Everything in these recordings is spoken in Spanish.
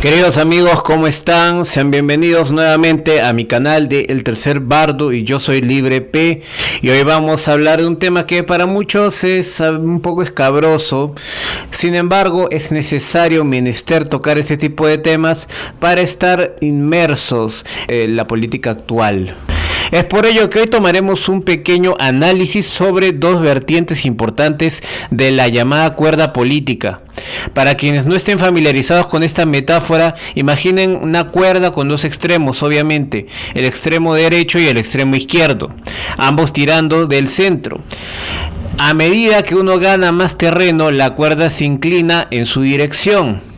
Queridos amigos, ¿cómo están? Sean bienvenidos nuevamente a mi canal de El Tercer Bardo y yo soy Libre P. Y hoy vamos a hablar de un tema que para muchos es un poco escabroso. Sin embargo, es necesario, menester tocar ese tipo de temas para estar inmersos en la política actual. Es por ello que hoy tomaremos un pequeño análisis sobre dos vertientes importantes de la llamada cuerda política. Para quienes no estén familiarizados con esta metáfora, imaginen una cuerda con dos extremos, obviamente, el extremo derecho y el extremo izquierdo, ambos tirando del centro. A medida que uno gana más terreno, la cuerda se inclina en su dirección.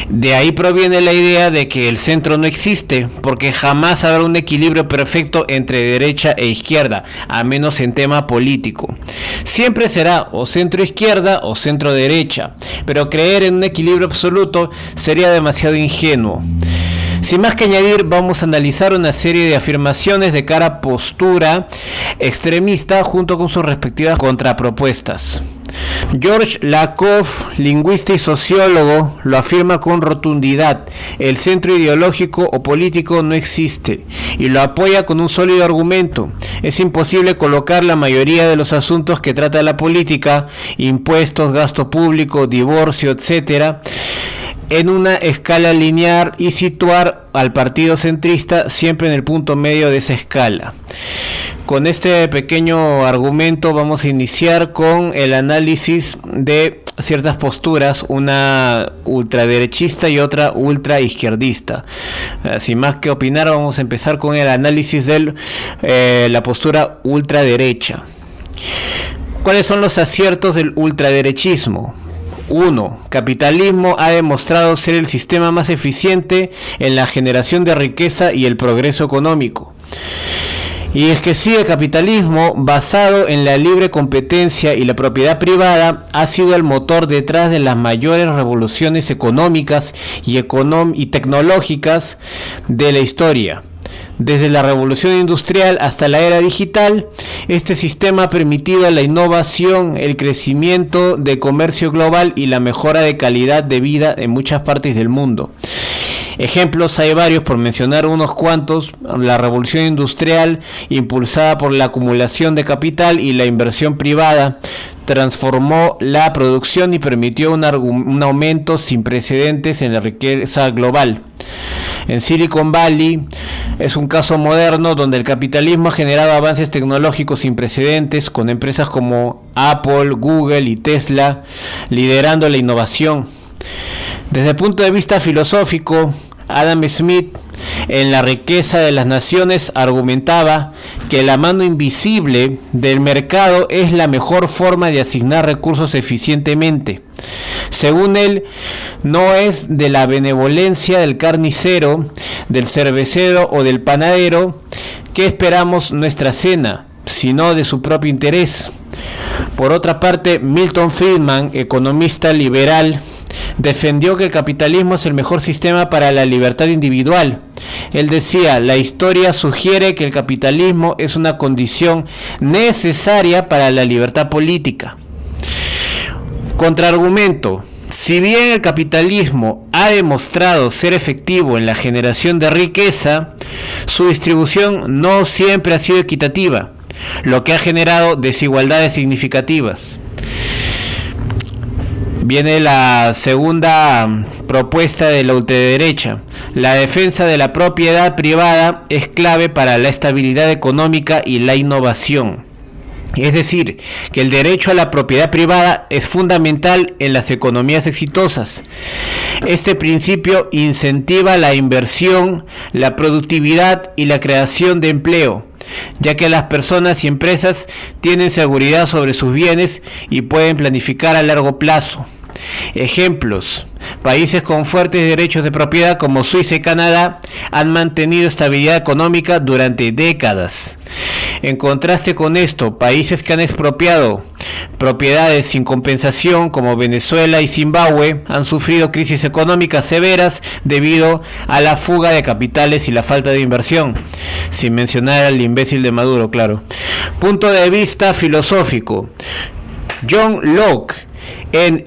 De ahí proviene la idea de que el centro no existe, porque jamás habrá un equilibrio perfecto entre derecha e izquierda, a menos en tema político. Siempre será o centro izquierda o centro derecha, pero creer en un equilibrio absoluto sería demasiado ingenuo. Sin más que añadir, vamos a analizar una serie de afirmaciones de cada postura extremista junto con sus respectivas contrapropuestas. George Lakoff, lingüista y sociólogo, lo afirma con rotundidad: el centro ideológico o político no existe, y lo apoya con un sólido argumento. Es imposible colocar la mayoría de los asuntos que trata la política, impuestos, gasto público, divorcio, etc., en una escala lineal y situar al partido centrista siempre en el punto medio de esa escala. Con este pequeño argumento vamos a iniciar con el análisis de ciertas posturas, una ultraderechista y otra ultraizquierdista. Sin más que opinar, vamos a empezar con el análisis de la postura ultraderecha. ¿Cuáles son los aciertos del ultraderechismo? 1. Capitalismo ha demostrado ser el sistema más eficiente en la generación de riqueza y el progreso económico. Y es que sí, el capitalismo, basado en la libre competencia y la propiedad privada, ha sido el motor detrás de las mayores revoluciones económicas y tecnológicas de la historia. Desde la revolución industrial hasta la era digital, este sistema ha permitido la innovación, el crecimiento del comercio global y la mejora de calidad de vida en muchas partes del mundo. Ejemplos hay varios, por mencionar unos cuantos. La revolución industrial, impulsada por la acumulación de capital y la inversión privada, transformó la producción y permitió un aumento sin precedentes en la riqueza global. En Silicon Valley es un caso moderno donde el capitalismo ha generado avances tecnológicos sin precedentes, con empresas como Apple, Google y Tesla liderando la innovación. Desde el punto de vista filosófico, Adam Smith, en La riqueza de las naciones, argumentaba que la mano invisible del mercado es la mejor forma de asignar recursos eficientemente. Según él, no es de la benevolencia del carnicero, del cervecero o del panadero que esperamos nuestra cena, sino de su propio interés. Por otra parte, Milton Friedman, economista liberal, defendió que el capitalismo es el mejor sistema para la libertad individual. Él decía: la historia sugiere que el capitalismo es una condición necesaria para la libertad política. Contraargumento: si bien el capitalismo ha demostrado ser efectivo en la generación de riqueza, su distribución no siempre ha sido equitativa, lo que ha generado desigualdades significativas. Viene la segunda propuesta de la ultraderecha. La defensa de la propiedad privada es clave para la estabilidad económica y la innovación. Es decir, que el derecho a la propiedad privada es fundamental en las economías exitosas. Este principio incentiva la inversión, la productividad y la creación de empleo, ya que las personas y empresas tienen seguridad sobre sus bienes y pueden planificar a largo plazo. Ejemplos: países con fuertes derechos de propiedad como Suiza y Canadá han mantenido estabilidad económica durante décadas. En contraste con esto, países que han expropiado propiedades sin compensación como Venezuela y Zimbabue han sufrido crisis económicas severas debido a la fuga de capitales y la falta de inversión, sin mencionar al imbécil de Maduro, claro. Punto de vista filosófico: John Locke, en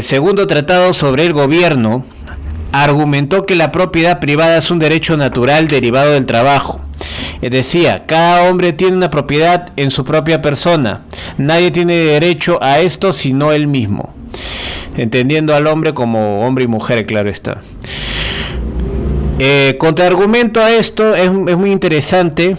segundo tratado sobre el gobierno, argumentó que la propiedad privada es un derecho natural derivado del trabajo. Decía, cada hombre tiene una propiedad en su propia persona. Nadie tiene derecho a esto sino él mismo. Entendiendo al hombre como hombre y mujer, claro está. Contraargumento a esto es muy interesante,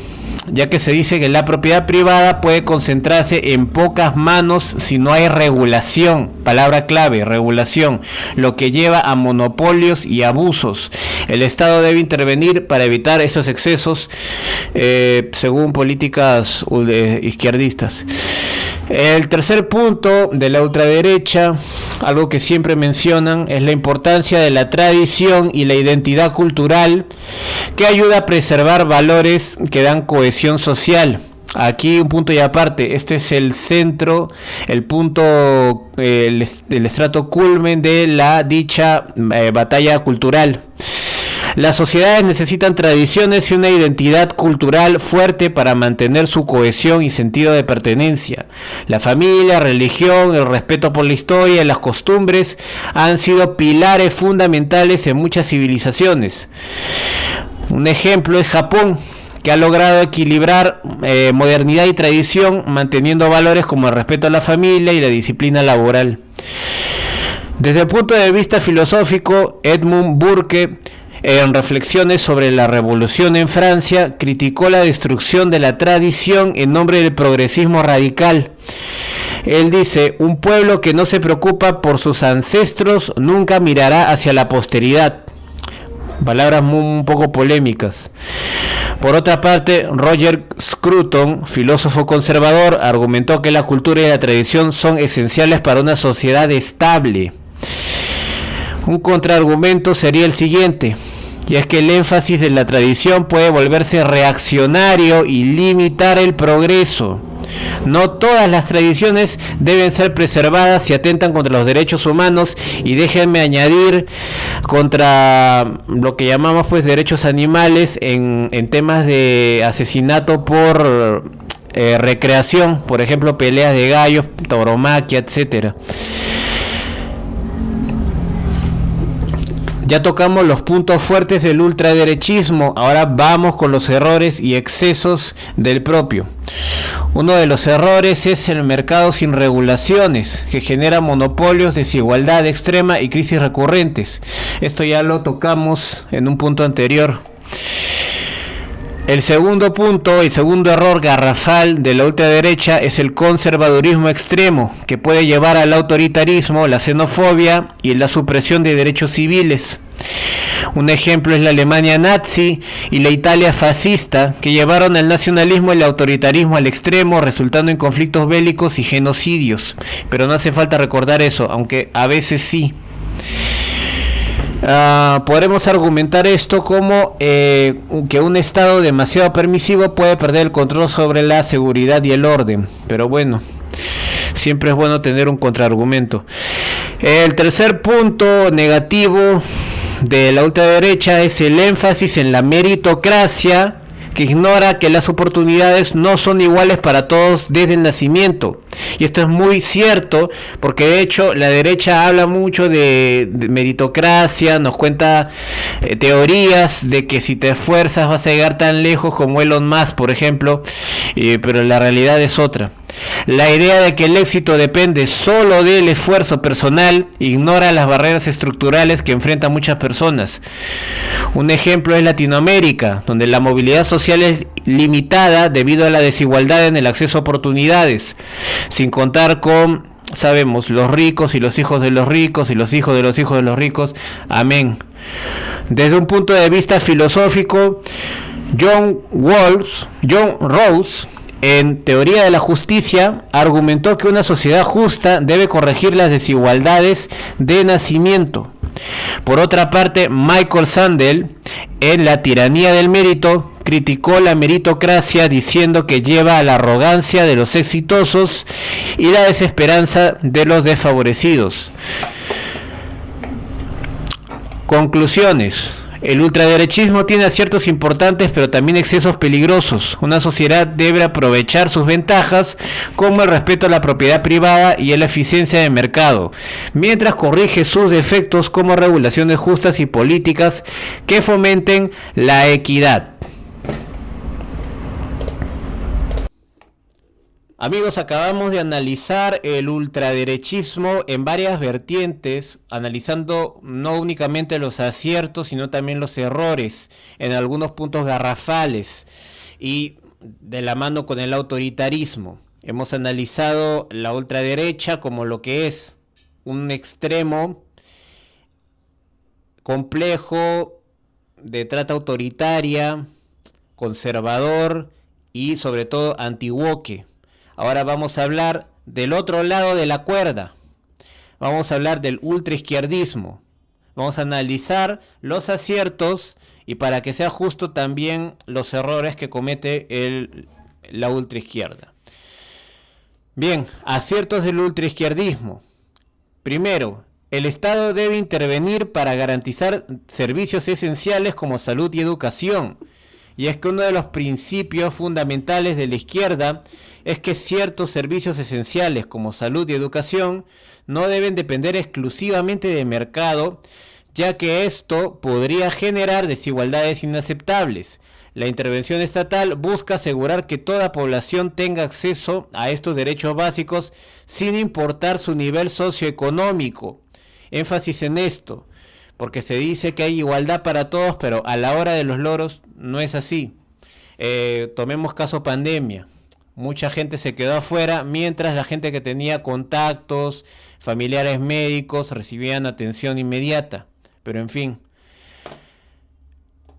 ya que se dice que la propiedad privada puede concentrarse en pocas manos si no hay regulación, palabra clave, regulación, lo que lleva a monopolios y abusos. El Estado debe intervenir para evitar estos excesos, según políticas izquierdistas. El tercer punto de la ultraderecha, algo que siempre mencionan, es la importancia de la tradición y la identidad cultural, que ayuda a preservar valores que dan cohesión social. Aquí un punto y aparte, este es el centro, el punto, el estrato culmen de la dicha batalla cultural. Las sociedades necesitan tradiciones y una identidad cultural fuerte para mantener su cohesión y sentido de pertenencia. La familia, religión, el respeto por la historia y las costumbres han sido pilares fundamentales en muchas civilizaciones. Un ejemplo es Japón, que ha logrado equilibrar modernidad y tradición, manteniendo valores como el respeto a la familia y la disciplina laboral. Desde el punto de vista filosófico, Edmund Burke, en reflexiones sobre la revolución en Francia, criticó la destrucción de la tradición en nombre del progresismo radical. Él dice, un pueblo que no se preocupa por sus ancestros nunca mirará hacia la posteridad. Palabras un poco polémicas. Por otra parte, Roger Scruton, filósofo conservador, argumentó que la cultura y la tradición son esenciales para una sociedad estable. Un contraargumento sería el siguiente, y es que el énfasis de la tradición puede volverse reaccionario y limitar el progreso. No todas las tradiciones deben ser preservadas si atentan contra los derechos humanos, y déjenme añadir contra lo que llamamos pues derechos animales en temas de asesinato por recreación, por ejemplo peleas de gallos, tauromaquia, etcétera. Ya tocamos los puntos fuertes del ultraderechismo, ahora vamos con los errores y excesos del propio. Uno de los errores es el mercado sin regulaciones, que genera monopolios, desigualdad extrema y crisis recurrentes. Esto ya lo tocamos en un punto anterior. El segundo punto, el segundo error garrafal de la ultraderecha es el conservadurismo extremo, que puede llevar al autoritarismo, la xenofobia y la supresión de derechos civiles. Un ejemplo es la Alemania nazi y la Italia fascista, que llevaron el nacionalismo y el autoritarismo al extremo, resultando en conflictos bélicos y genocidios. Pero no hace falta recordar eso, aunque a veces sí. Podremos argumentar esto como que un Estado demasiado permisivo puede perder el control sobre la seguridad y el orden, pero bueno, siempre es bueno tener un contraargumento. El tercer punto negativo de la ultraderecha es el énfasis en la meritocracia, que ignora que las oportunidades no son iguales para todos desde el nacimiento. Y esto es muy cierto, porque de hecho la derecha habla mucho de meritocracia, nos cuenta teorías de que si te esfuerzas vas a llegar tan lejos como Elon Musk, por ejemplo, pero la realidad es otra. La idea de que el éxito depende solo del esfuerzo personal ignora las barreras estructurales que enfrentan muchas personas. Un ejemplo es Latinoamérica, donde la movilidad social es limitada debido a la desigualdad en el acceso a oportunidades, sin contar con, sabemos, los ricos y los hijos de los ricos y los hijos de los hijos de los ricos. Amén. Desde un punto de vista filosófico, John Rawls, en Teoría de la Justicia, argumentó que una sociedad justa debe corregir las desigualdades de nacimiento. Por otra parte, Michael Sandel, en La tiranía del mérito, criticó la meritocracia diciendo que lleva a la arrogancia de los exitosos y la desesperanza de los desfavorecidos. Conclusiones. El ultraderechismo tiene aciertos importantes, pero también excesos peligrosos. Una sociedad debe aprovechar sus ventajas, como el respeto a la propiedad privada y a la eficiencia de mercado, mientras corrige sus defectos como regulaciones justas y políticas que fomenten la equidad. Amigos, acabamos de analizar el ultraderechismo en varias vertientes, analizando no únicamente los aciertos, sino también los errores, en algunos puntos garrafales, y de la mano con el autoritarismo. Hemos analizado la ultraderecha como lo que es un extremo complejo de trata autoritaria, conservador y sobre todo anti-woke. Ahora vamos a hablar del otro lado de la cuerda. Vamos a hablar del ultraizquierdismo. Vamos a analizar los aciertos y, para que sea justo, también los errores que comete la ultraizquierda. Bien, aciertos del ultraizquierdismo. Primero, el Estado debe intervenir para garantizar servicios esenciales como salud y educación. Y es que uno de los principios fundamentales de la izquierda es que ciertos servicios esenciales como salud y educación no deben depender exclusivamente del mercado, ya que esto podría generar desigualdades inaceptables. La intervención estatal busca asegurar que toda población tenga acceso a estos derechos básicos sin importar su nivel socioeconómico. Énfasis en esto, porque se dice que hay igualdad para todos, pero a la hora de los loros no es así. Tomemos caso pandemia. Mucha gente se quedó afuera, mientras la gente que tenía contactos, familiares médicos, recibían atención inmediata. Pero en fin.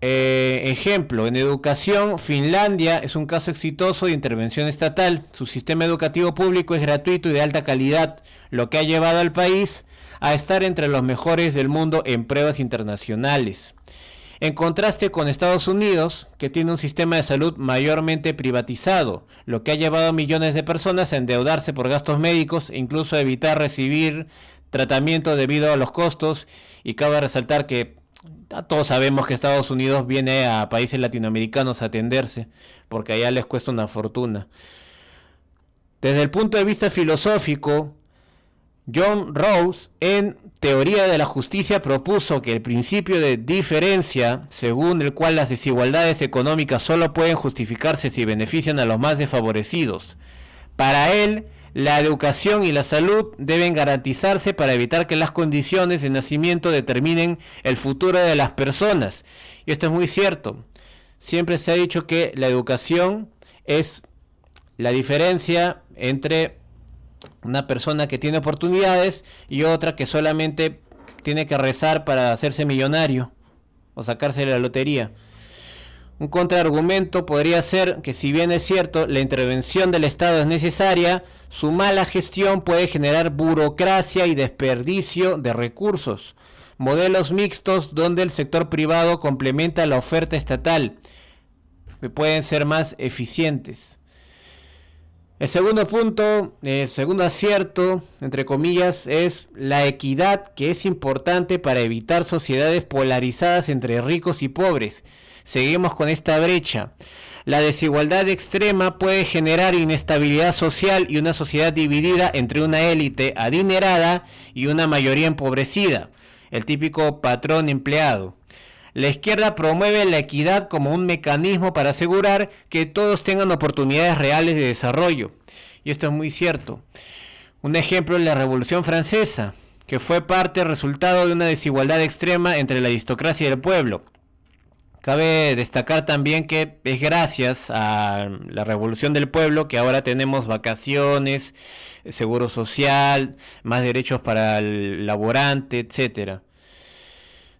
Ejemplo, en educación, Finlandia es un caso exitoso de intervención estatal. Su sistema educativo público es gratuito y de alta calidad, lo que ha llevado al país a estar entre los mejores del mundo en pruebas internacionales. En contraste con Estados Unidos, que tiene un sistema de salud mayormente privatizado, lo que ha llevado a millones de personas a endeudarse por gastos médicos e incluso a evitar recibir tratamiento debido a los costos. Y cabe resaltar que todos sabemos que Estados Unidos viene a países latinoamericanos a atenderse, porque allá les cuesta una fortuna. Desde el punto de vista filosófico, John Rawls, en Teoría de la Justicia, propuso que el principio de diferencia, según el cual las desigualdades económicas solo pueden justificarse si benefician a los más desfavorecidos. Para él, la educación y la salud deben garantizarse para evitar que las condiciones de nacimiento determinen el futuro de las personas. Y esto es muy cierto. Siempre se ha dicho que la educación es la diferencia entre una persona que tiene oportunidades y otra que solamente tiene que rezar para hacerse millonario o sacarse la lotería. Un contraargumento podría ser que, si bien es cierto, la intervención del Estado es necesaria, su mala gestión puede generar burocracia y desperdicio de recursos. Modelos mixtos donde el sector privado complementa la oferta estatal, que pueden ser más eficientes. El segundo punto, el segundo acierto, entre comillas, es la equidad, que es importante para evitar sociedades polarizadas entre ricos y pobres. Seguimos con esta brecha. La desigualdad extrema puede generar inestabilidad social y una sociedad dividida entre una élite adinerada y una mayoría empobrecida, el típico patrón empleado. La izquierda promueve la equidad como un mecanismo para asegurar que todos tengan oportunidades reales de desarrollo. Y esto es muy cierto. Un ejemplo es la Revolución Francesa, que fue resultado de una desigualdad extrema entre la aristocracia y el pueblo. Cabe destacar también que es gracias a la Revolución del Pueblo que ahora tenemos vacaciones, seguro social, más derechos para el laborante, etc.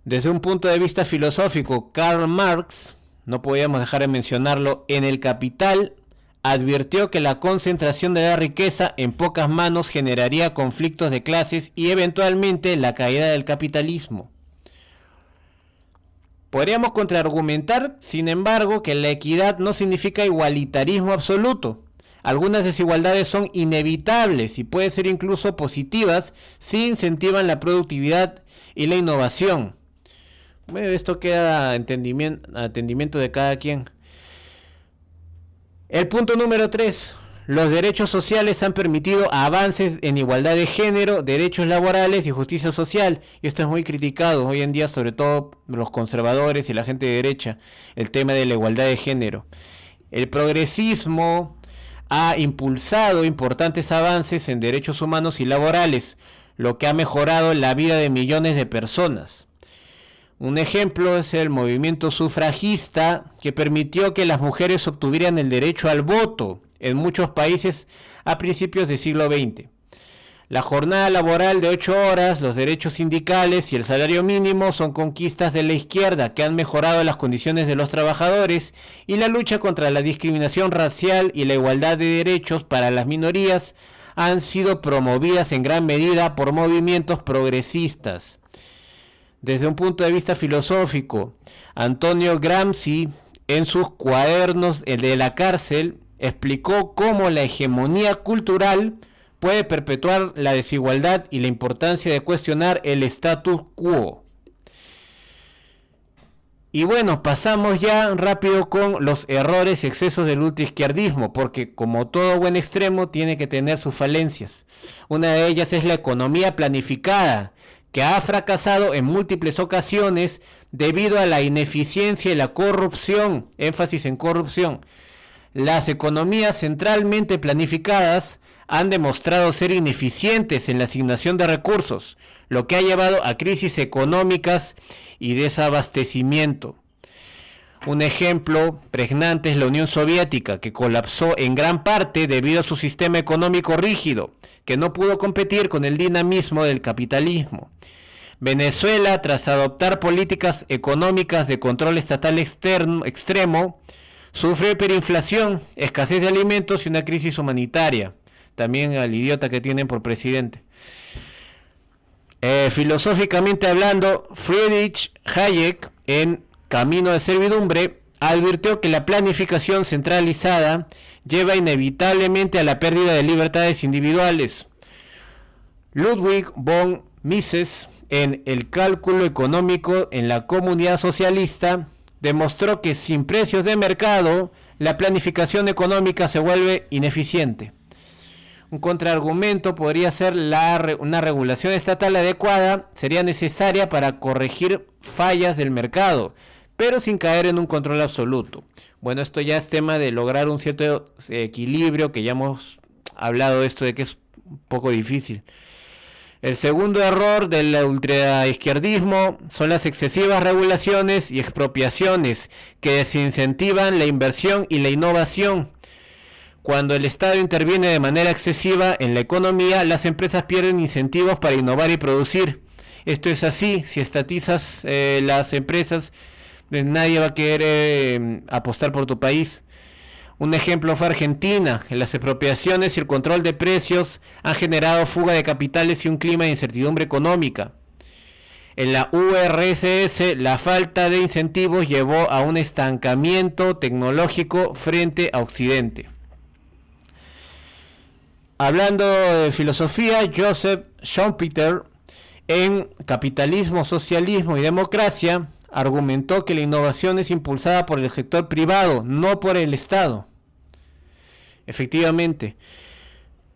Desde un punto de vista filosófico, Karl Marx, no podíamos dejar de mencionarlo, en El Capital advirtió que la concentración de la riqueza en pocas manos generaría conflictos de clases y eventualmente la caída del capitalismo. Podríamos contraargumentar, sin embargo, que la equidad no significa igualitarismo absoluto. Algunas desigualdades son inevitables y pueden ser incluso positivas si incentivan la productividad y la innovación. Bueno, esto queda a entendimiento de cada quien. El punto número 3. Los derechos sociales han permitido avances en igualdad de género, derechos laborales y justicia social. Y esto es muy criticado hoy en día, sobre todo los conservadores y la gente de derecha, el tema de la igualdad de género. El progresismo ha impulsado importantes avances en derechos humanos y laborales, lo que ha mejorado la vida de millones de personas. Un ejemplo es el movimiento sufragista, que permitió que las mujeres obtuvieran el derecho al voto en muchos países a principios del siglo XX. La jornada laboral de 8 horas, los derechos sindicales y el salario mínimo son conquistas de la izquierda que han mejorado las condiciones de los trabajadores, y la lucha contra la discriminación racial y la igualdad de derechos para las minorías han sido promovidas en gran medida por movimientos progresistas. Desde un punto de vista filosófico, Antonio Gramsci, en sus cuadernos El de la cárcel, explicó cómo la hegemonía cultural puede perpetuar la desigualdad y la importancia de cuestionar el status quo. Y bueno, pasamos ya rápido con los errores y excesos del ultraizquierdismo, porque como todo buen extremo tiene que tener sus falencias. Una de ellas es la economía planificada, que ha fracasado en múltiples ocasiones debido a la ineficiencia y la corrupción, énfasis en corrupción. Las economías centralmente planificadas han demostrado ser ineficientes en la asignación de recursos, lo que ha llevado a crisis económicas y desabastecimiento. Un ejemplo pregnante es la Unión Soviética, que colapsó en gran parte debido a su sistema económico rígido, que no pudo competir con el dinamismo del capitalismo. Venezuela, tras adoptar políticas económicas de control estatal extremo, sufre hiperinflación, escasez de alimentos y una crisis humanitaria. También al idiota que tienen por presidente. Filosóficamente hablando, Friedrich Hayek, en Camino de Servidumbre, advirtió que la planificación centralizada lleva inevitablemente a la pérdida de libertades individuales. Ludwig von Mises, en El cálculo económico en la comunidad socialista, demostró que sin precios de mercado, la planificación económica se vuelve ineficiente. Un contraargumento podría ser una regulación estatal adecuada sería necesaria para corregir fallas del mercado, pero sin caer en un control absoluto. Bueno, esto ya es tema de lograr un cierto equilibrio, que ya hemos hablado de esto, de que es un poco difícil. El segundo error del ultraizquierdismo son las excesivas regulaciones y expropiaciones que desincentivan la inversión y la innovación. Cuando el Estado interviene de manera excesiva en la economía, las empresas pierden incentivos para innovar y producir. Esto es así. Si estatizas las empresas, nadie va a querer apostar por tu país. Un ejemplo fue Argentina. Las expropiaciones y el control de precios han generado fuga de capitales y un clima de incertidumbre económica. En la URSS, la falta de incentivos llevó a un estancamiento tecnológico frente a Occidente. Hablando de filosofía, Joseph Schumpeter, en Capitalismo, Socialismo y Democracia, argumentó que la innovación es impulsada por el sector privado, no por el Estado. Efectivamente.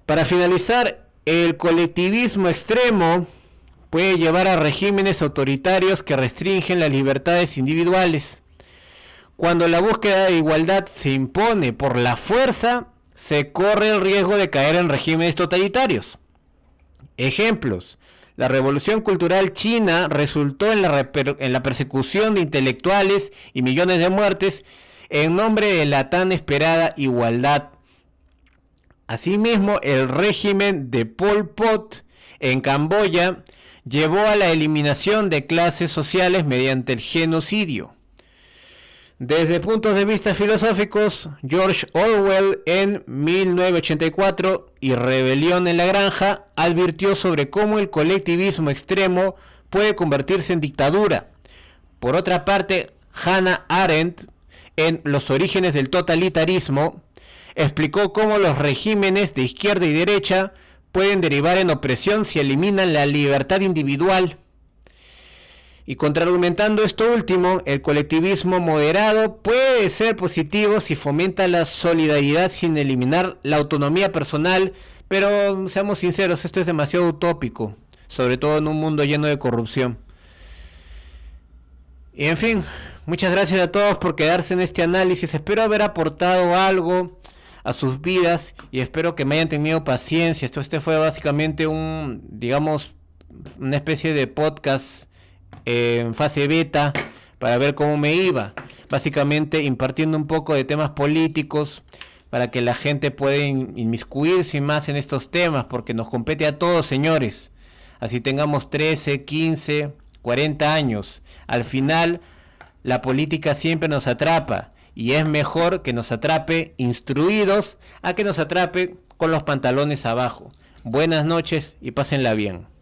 Para finalizar, el colectivismo extremo puede llevar a regímenes autoritarios que restringen las libertades individuales. Cuando la búsqueda de igualdad se impone por la fuerza, se corre el riesgo de caer en regímenes totalitarios. Ejemplos: la revolución cultural china resultó en la persecución de intelectuales y millones de muertes en nombre de la tan esperada igualdad. Asimismo, el régimen de Pol Pot en Camboya llevó a la eliminación de clases sociales mediante el genocidio. Desde puntos de vista filosóficos, George Orwell, en 1984 y Rebelión en la Granja, advirtió sobre cómo el colectivismo extremo puede convertirse en dictadura. Por otra parte, Hannah Arendt, en Los orígenes del totalitarismo, explicó cómo los regímenes de izquierda y derecha pueden derivar en opresión si eliminan la libertad individual. Y contraargumentando esto último, el colectivismo moderado puede ser positivo si fomenta la solidaridad sin eliminar la autonomía personal, pero seamos sinceros, esto es demasiado utópico, sobre todo en un mundo lleno de corrupción. Y en fin, muchas gracias a todos por quedarse en este análisis, espero haber aportado algo a sus vidas y espero que me hayan tenido paciencia. Este fue básicamente digamos, una especie de podcast en fase beta para ver cómo me iba, básicamente impartiendo un poco de temas políticos para que la gente pueda inmiscuirse más en estos temas, porque nos compete a todos, señores, así tengamos 13, 15, 40 años, al final la política siempre nos atrapa y es mejor que nos atrape instruidos a que nos atrape con los pantalones abajo. Buenas noches y pásenla bien.